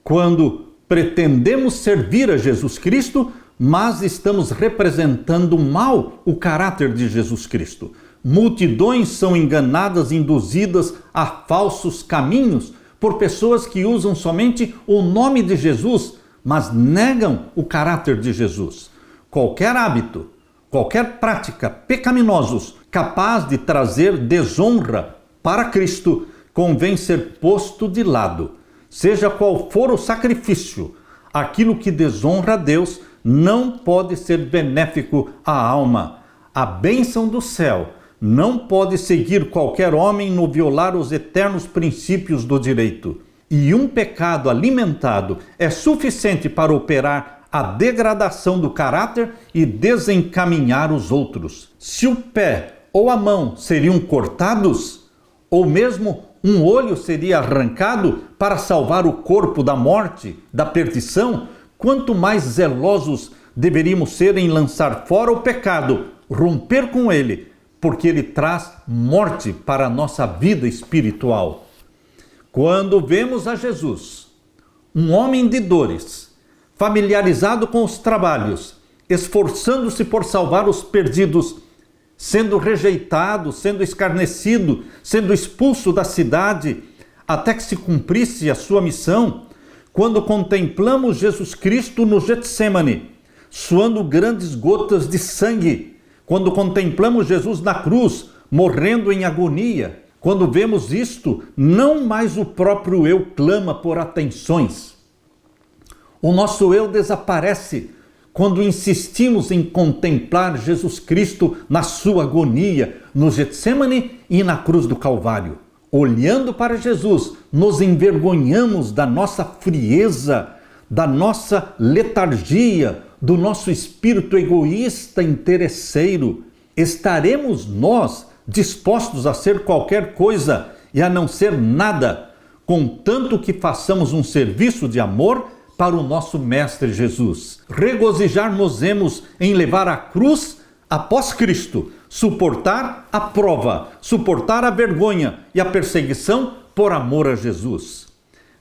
quando pretendemos servir a Jesus Cristo, mas estamos representando mal o caráter de Jesus Cristo. Multidões são enganadas, induzidas a falsos caminhos por pessoas que usam somente o nome de Jesus, mas negam o caráter de Jesus. Qualquer hábito, qualquer prática pecaminosos capaz de trazer desonra para Cristo convém ser posto de lado. Seja qual for o sacrifício, aquilo que desonra a Deus não pode ser benéfico à alma. A bênção do céu não pode seguir qualquer homem no violar os eternos princípios do direito. E um pecado alimentado é suficiente para operar a degradação do caráter e desencaminhar os outros. Se o pé ou a mão seriam cortados, ou mesmo um olho seria arrancado para salvar o corpo da morte, da perdição, quanto mais zelosos deveríamos ser em lançar fora o pecado, romper com ele, porque ele traz morte para a nossa vida espiritual. Quando vemos a Jesus, um homem de dores, familiarizado com os trabalhos, esforçando-se por salvar os perdidos, sendo rejeitado, sendo escarnecido, sendo expulso da cidade, até que se cumprisse a sua missão, quando contemplamos Jesus Cristo no Getsêmani, suando grandes gotas de sangue, quando contemplamos Jesus na cruz, morrendo em agonia, quando vemos isto, não mais o próprio eu clama por atenções. O nosso eu desaparece quando insistimos em contemplar Jesus Cristo na sua agonia, no Getsêmani e na cruz do Calvário. Olhando para Jesus, nos envergonhamos da nossa frieza, da nossa letargia, do nosso espírito egoísta interesseiro. Estaremos nós dispostos a ser qualquer coisa e a não ser nada, contanto que façamos um serviço de amor para o nosso Mestre Jesus. Regozijar-nos-emos em levar a cruz após Cristo, suportar a prova, suportar a vergonha e a perseguição por amor a Jesus.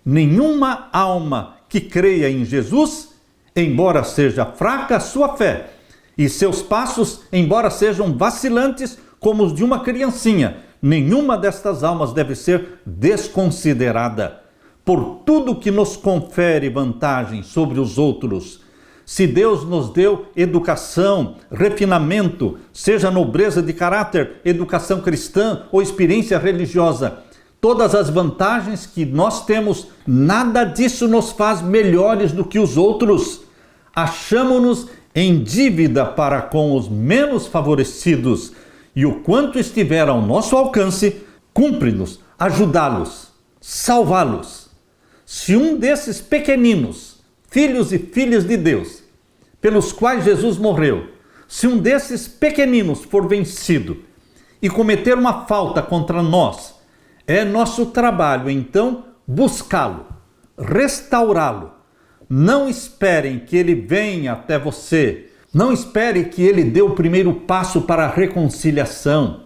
Nenhuma alma que creia em Jesus, embora seja fraca a sua fé, e seus passos, embora sejam vacilantes como os de uma criancinha, nenhuma destas almas deve ser desconsiderada. Por tudo que nos confere vantagem sobre os outros, se Deus nos deu educação, refinamento, seja nobreza de caráter, educação cristã ou experiência religiosa, todas as vantagens que nós temos, nada disso nos faz melhores do que os outros. Achamo-nos em dívida para com os menos favorecidos, e o quanto estiver ao nosso alcance, cumpre-nos ajudá-los, salvá-los. Se um desses pequeninos, filhos e filhas de Deus, pelos quais Jesus morreu, se um desses pequeninos for vencido e cometer uma falta contra nós, é nosso trabalho, então, buscá-lo, restaurá-lo. Não esperem que ele venha até você. Não espere que ele dê o primeiro passo para a reconciliação.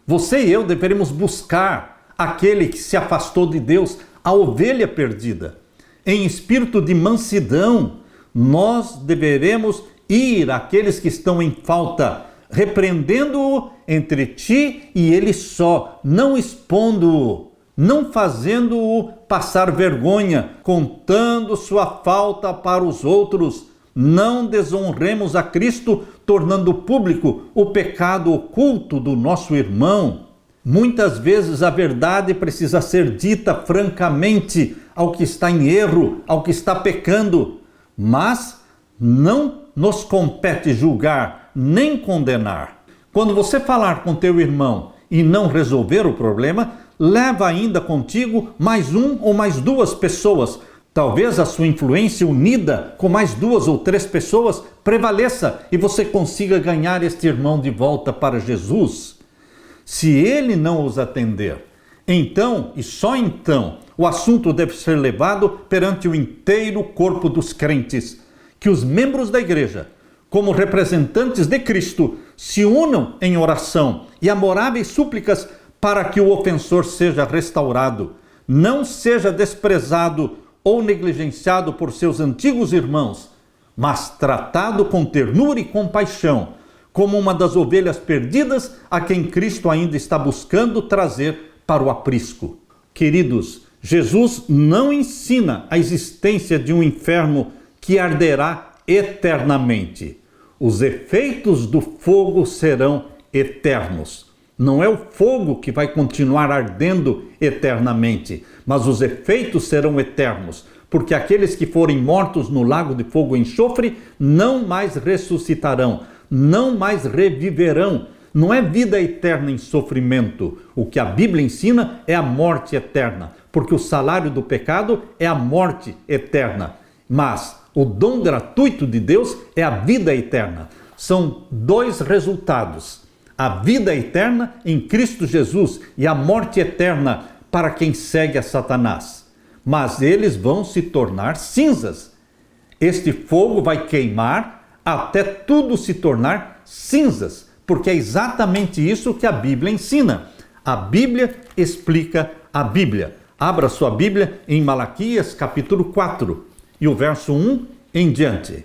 Você e eu deveremos buscar aquele que se afastou de Deus, a ovelha perdida. Em espírito de mansidão, nós deveremos ir àqueles que estão em falta, repreendendo-o entre ti e ele só, não expondo-o, não fazendo-o passar vergonha, contando sua falta para os outros. Não desonremos a Cristo, tornando público o pecado oculto do nosso irmão. Muitas vezes a verdade precisa ser dita francamente ao que está em erro, ao que está pecando, mas não nos compete julgar nem condenar. Quando você falar com teu irmão e não resolver o problema, leva ainda contigo mais um ou mais duas pessoas. Talvez a sua influência unida com mais 2 ou 3 pessoas prevaleça e você consiga ganhar este irmão de volta para Jesus. Se ele não os atender, então e só então o assunto deve ser levado perante o inteiro corpo dos crentes. Que os membros da igreja, como representantes de Cristo, se unam em oração e amoráveis súplicas para que o ofensor seja restaurado, não seja desprezado ou negligenciado por seus antigos irmãos, mas tratado com ternura e compaixão, como uma das ovelhas perdidas a quem Cristo ainda está buscando trazer para o aprisco. Queridos, Jesus não ensina a existência de um inferno que arderá eternamente. Os efeitos do fogo serão eternos. Não é o fogo que vai continuar ardendo eternamente, mas os efeitos serão eternos, porque aqueles que forem mortos no lago de fogo e enxofre não mais ressuscitarão, não mais reviverão. Não é vida eterna em sofrimento. O que a Bíblia ensina é a morte eterna, porque o salário do pecado é a morte eterna. Mas o dom gratuito de Deus é a vida eterna. São 2 resultados: a vida eterna em Cristo Jesus e a morte eterna para quem segue a Satanás. Mas eles vão se tornar cinzas. Este fogo vai queimar até tudo se tornar cinzas, porque é exatamente isso que a Bíblia ensina. A Bíblia explica a Bíblia. Abra sua Bíblia em Malaquias capítulo 4 e o verso 1 em diante.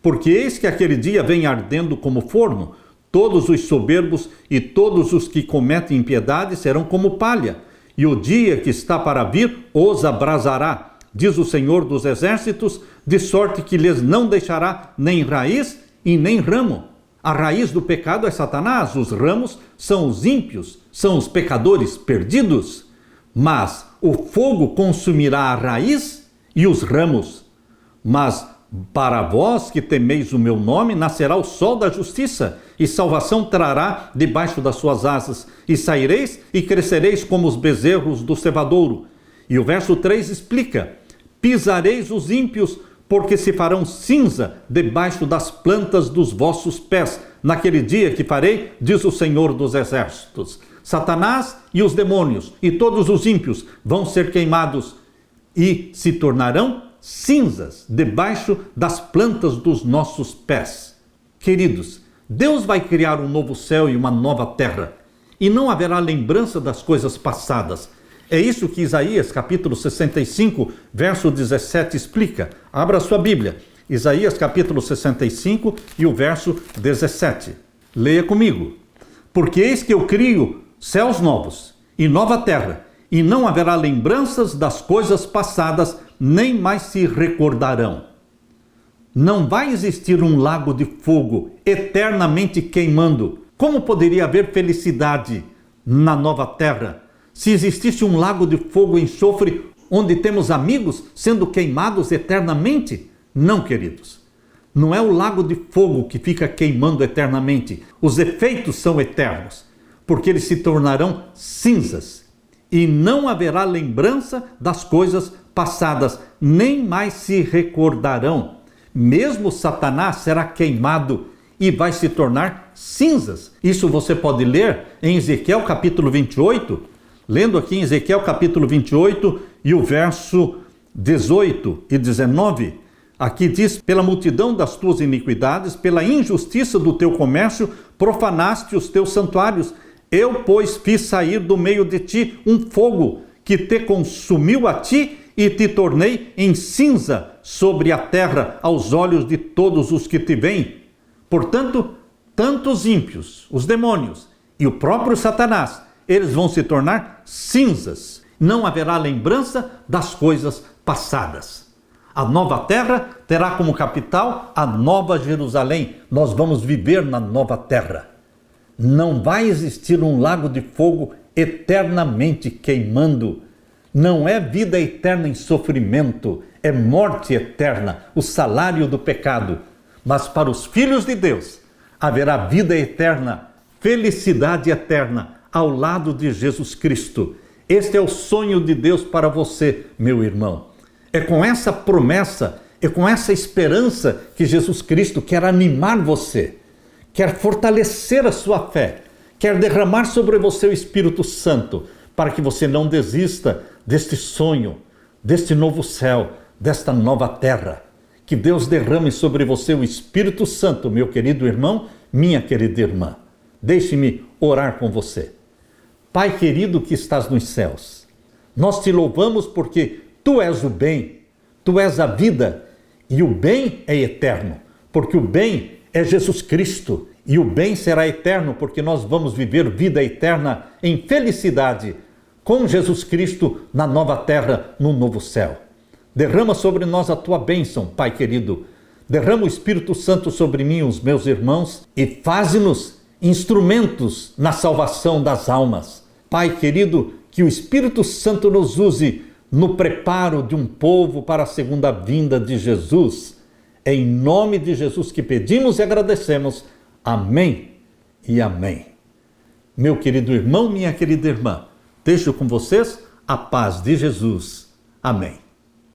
Porque eis que aquele dia vem ardendo como forno, todos os soberbos e todos os que cometem impiedade serão como palha, e o dia que está para vir os abrasará, diz o Senhor dos Exércitos, de sorte que lhes não deixará nem raiz e nem ramo. A raiz do pecado é Satanás, os ramos são os ímpios, são os pecadores perdidos. Mas o fogo consumirá a raiz e os ramos. Mas para vós que temeis o meu nome, nascerá o sol da justiça, e salvação trará debaixo das suas asas, e saireis e crescereis como os bezerros do cevadouro. E o verso 3 explica: pisareis os ímpios porque se farão cinza debaixo das plantas dos vossos pés, naquele dia que farei, diz o Senhor dos Exércitos. Satanás e os demônios e todos os ímpios vão ser queimados e se tornarão cinzas debaixo das plantas dos nossos pés. Queridos, Deus vai criar um novo céu e uma nova terra, e não haverá lembrança das coisas passadas. É isso que Isaías, capítulo 65, verso 17 explica. Abra sua Bíblia. Isaías, capítulo 65 e o verso 17. Leia comigo. Porque eis que eu crio céus novos e nova terra, e não haverá lembranças das coisas passadas, nem mais se recordarão. Não vai existir um lago de fogo eternamente queimando. Como poderia haver felicidade na nova terra se existisse um lago de fogo e enxofre onde temos amigos sendo queimados eternamente? Não, queridos. Não é o lago de fogo que fica queimando eternamente. Os efeitos são eternos, porque eles se tornarão cinzas. E não haverá lembrança das coisas passadas, nem mais se recordarão. Mesmo Satanás será queimado e vai se tornar cinzas. Isso você pode ler em Ezequiel capítulo 28, lendo aqui em Ezequiel capítulo 28 e o verso 18 e 19. Aqui diz: pela multidão das tuas iniquidades, pela injustiça do teu comércio, profanaste os teus santuários. Eu, pois, fiz sair do meio de ti um fogo que te consumiu a ti e te tornei em cinza sobre a terra aos olhos de todos os que te veem. Portanto, tanto os ímpios, os demônios e o próprio Satanás, eles vão se tornar cinzas. Não haverá lembrança das coisas passadas. A nova terra terá como capital a Nova Jerusalém. Nós vamos viver na nova terra. Não vai existir um lago de fogo eternamente queimando. Não é vida eterna em sofrimento, é morte eterna, o salário do pecado. Mas para os filhos de Deus haverá vida eterna, felicidade eterna ao lado de Jesus Cristo. Este é o sonho de Deus para você, meu irmão. É com essa promessa, é com essa esperança que Jesus Cristo quer animar você, quer fortalecer a sua fé, quer derramar sobre você o Espírito Santo, para que você não desista deste sonho, deste novo céu, desta nova terra. Que Deus derrame sobre você o Espírito Santo, meu querido irmão, minha querida irmã. Deixe-me orar com você. Pai querido que estás nos céus, nós te louvamos porque Tu és o bem, Tu és a vida, e o bem é eterno, porque o bem é Jesus Cristo, e o bem será eterno, porque nós vamos viver vida eterna em felicidade com Jesus Cristo na nova terra, no novo céu. Derrama sobre nós a Tua bênção, Pai querido. Derrama o Espírito Santo sobre mim e os meus irmãos e faze-nos instrumentos na salvação das almas. Pai querido, que o Espírito Santo nos use no preparo de um povo para a segunda vinda de Jesus. É em nome de Jesus que pedimos e agradecemos. Amém e amém. Meu querido irmão, minha querida irmã, deixo com vocês a paz de Jesus. Amém.